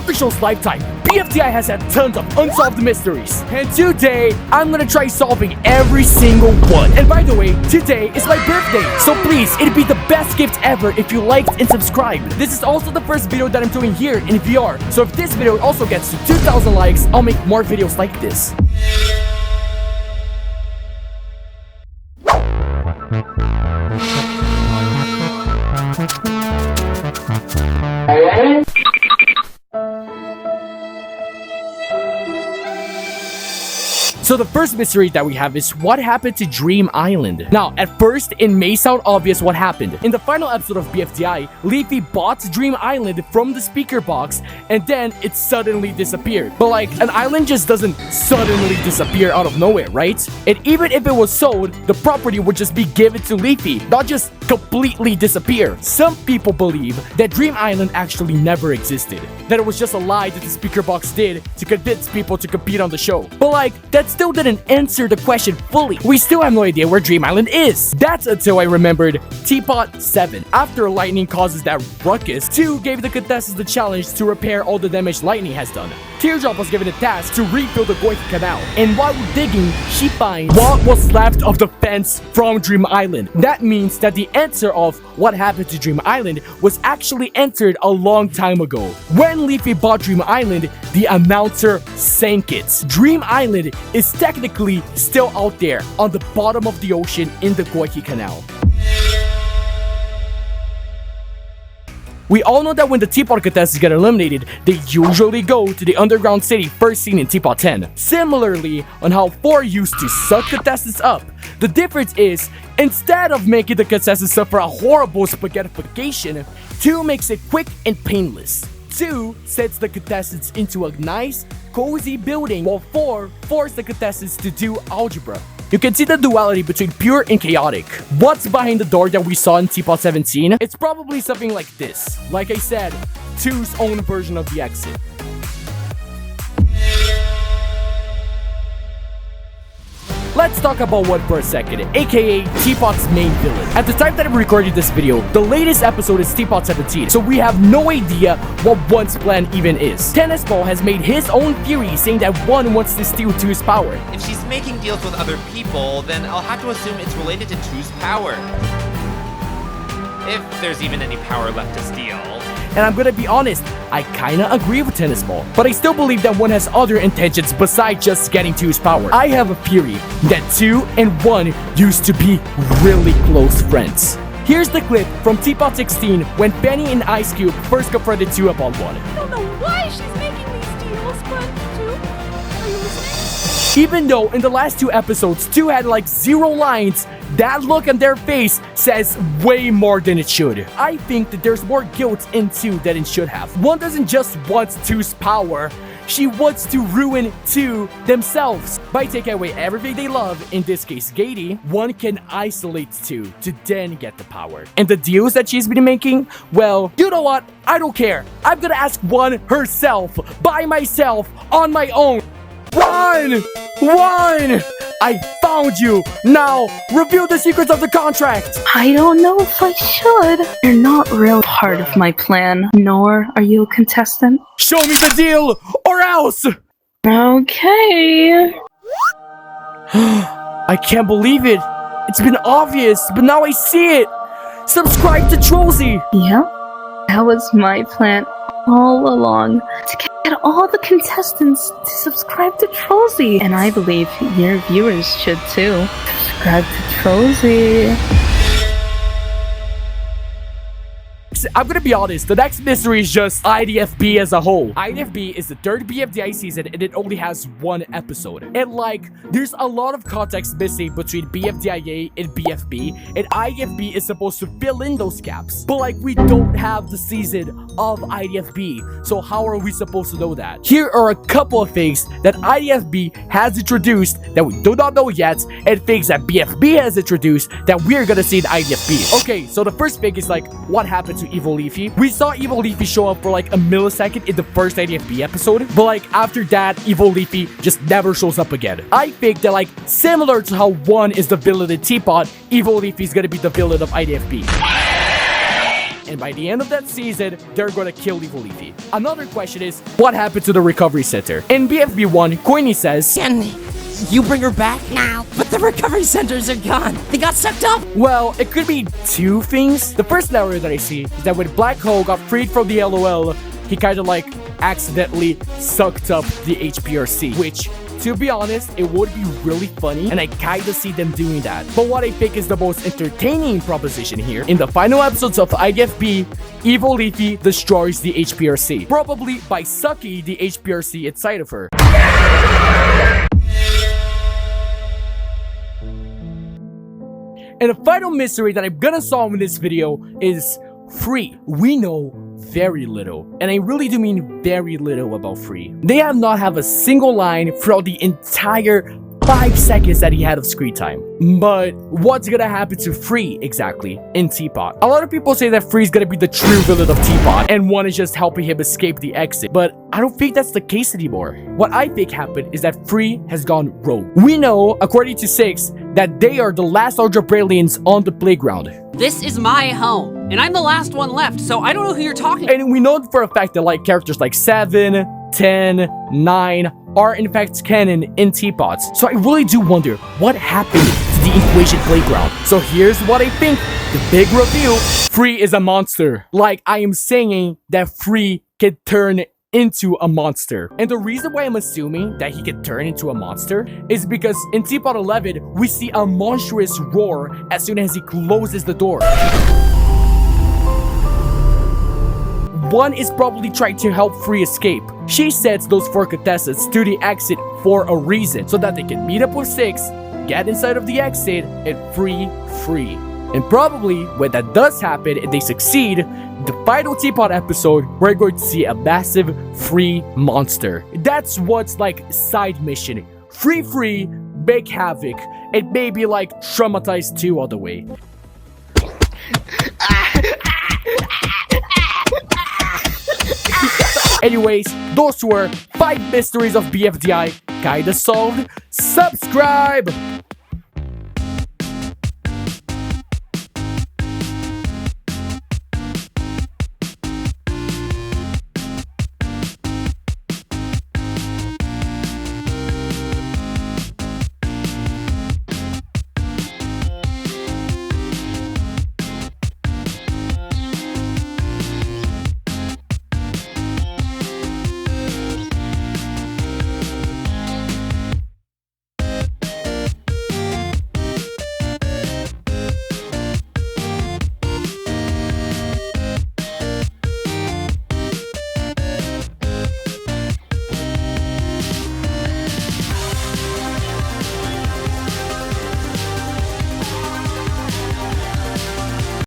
Throughout the show's lifetime, BFDI has had tons of unsolved mysteries. And today, I'm gonna try solving every single one. And by the way, today is my birthday. So please, it'd be the best gift ever if you liked and subscribed. This is also the first video that I'm doing here in VR. So if this video also gets to 2,000 likes, I'll make more videos like this. So the first mystery that we have is what happened to Dream Island. Now, at first, it may sound obvious what happened. In the final episode of BFDI, Leafy bought Dream Island from the speaker box, and then it suddenly disappeared. But like, an island just doesn't suddenly disappear out of nowhere, right? And even if it was sold, the property would just be given to Leafy, not just completely disappear. Some people believe that Dream Island actually never existed, that it was just a lie that the speaker box did to convince people to compete on the show. But like, that's still didn't answer the question fully. We still have no idea where Dream Island is. That's until I remembered TPOT 7. After lightning causes that ruckus, 2 gave the contestants the challenge to repair all the damage lightning has done. Teardrop was given a task to refill the Goichi Canal, and while digging, she finds what was left of the fence from Dream Island. That means that the answer of what happened to Dream Island was actually answered a long time ago. When Leafy bought Dream Island, the announcer sank it. Dream Island is technically still out there on the bottom of the ocean in the Goichi Canal. We all know that when the TPOT contestants get eliminated, they usually go to the underground city first seen in TPOT 10. Similarly, on how 4 used to suck contestants up, the difference is, instead of making the contestants suffer a horrible spaghettification, 2 makes it quick and painless. 2 sets the contestants into a nice, cozy building, while 4 forces the contestants to do algebra. You can see the duality between pure and chaotic. What's behind the door that we saw in TPOT 17? It's probably something like this. Like I said, 2's own version of the exit. Let's talk about one for a second, aka TPOT's main villain. At the time that I'm recording this video, the latest episode is TPOT 17, so we have no idea what 1's plan even is. Tennis Ball has made his own theory saying that 1 wants to steal 2's power. If she's making deals with other people, then I'll have to assume it's related to 2's power. If there's even any power left to steal. And I'm gonna be honest, I kinda agree with Tennis Ball, but I still believe that 1 has other intentions besides just getting 2's power. I have a theory that 2 and 1 used to be really close friends. Here's the clip from TPOT 16 when Benny and Ice Cube first confronted 2 about 1. I don't know why she's making these deals, but 2, are you listening? Even though in the last 2 episodes, 2 had like 0 lines, that look on their face says way more than it should. I think that there's more guilt in 2 than it should have. 1 doesn't just want 2's power, she wants to ruin 2 themselves. By taking away everything they love, in this case Gaty, 1 can isolate 2 to then get the power. And the deals that she's been making, well, you know what? I don't care. I'm gonna ask 1 herself, by myself, on my own. 1! I found you! Now, reveal the secrets of the contract! I don't know if I should. You're not real part of my plan, nor are you a contestant. Show me the deal, or else! Okay. I can't believe it. It's been obvious, but now I see it. Subscribe to Trollsy. Yeah, that was my plan all along. To get all the contestants to subscribe to Trollsy. And I believe your viewers should too. Subscribe to Trollsy. I'm gonna be honest, the next mystery is just IDFB as a whole. IDFB is the 3rd BFDI season and it only has 1 episode. And like, there's a lot of context missing between BFDIA and BFB, and IDFB is supposed to fill in those gaps. But like, we don't have the season of IDFB, so how are we supposed to know that? Here are a couple of things that IDFB has introduced that we do not know yet, and things that BFB has introduced that we're gonna see in IDFB. Okay, so the first thing is like, what happened to Evil Leafy? We saw Evil Leafy show up for like a millisecond in the first IDFB episode, but like after that, Evil Leafy just never shows up again. I think that like, similar to how 1 is the villain in TPOT, Evil Leafy is gonna be the villain of IDFB. and by the end of that season, they're gonna kill Evil Leafy. Another question is, what happened to the recovery center? In BFB 1, Queenie says, Can you bring her back now? But the recovery centers are gone. They got sucked up. well, it could be two things. The first scenario that I see is that when Black Hole got freed from the LOL, he kind of like accidentally sucked up the HPRC, which, to be honest, it would be really funny, and I kinda see them doing that. But what I think is the most entertaining proposition here, in the final episodes of IDFB, Evil Leafy destroys the HPRC, probably by sucking the HPRC inside of her. And the final mystery that I'm gonna solve in this video is Free. We know very little, and I really do mean very little about Free. They have not have a single line throughout the entire 5 seconds that he had of screen time. But what's gonna happen to Free exactly in TPOT? A lot of people say that Free's gonna be the true villain of TPOT and one is just helping him escape the exit, but I don't think that's the case anymore. What I think happened is that Free has gone rogue. We know, according to 6, that they are the last Algebralians on the playground. This is my home, and I'm the last one left, so I don't know who you're talking to. And we know for a fact that like characters like 7, 10, 9 are in fact canon in TPOTs. So I really do wonder what happened to the Equation Playground. So here's what I think. The big reveal. Free is a monster. Like, I am saying that Free can turn into a monster. And the reason why I'm assuming that he can turn into a monster is because in TPOT 11, we see a monstrous roar as soon as he closes the door. One is probably trying to help Free escape. She sets those 4 contestants to the exit for a reason, so that they can meet up with 6, get inside of the exit, and free Free. And probably when that does happen and they succeed, the final TPOT episode, we're going to see a massive Free monster. That's what's like side mission. Free, make havoc, and maybe like traumatize 2 all the way. Anyways, those were 5 mysteries of BFDI kinda solved. Subscribe!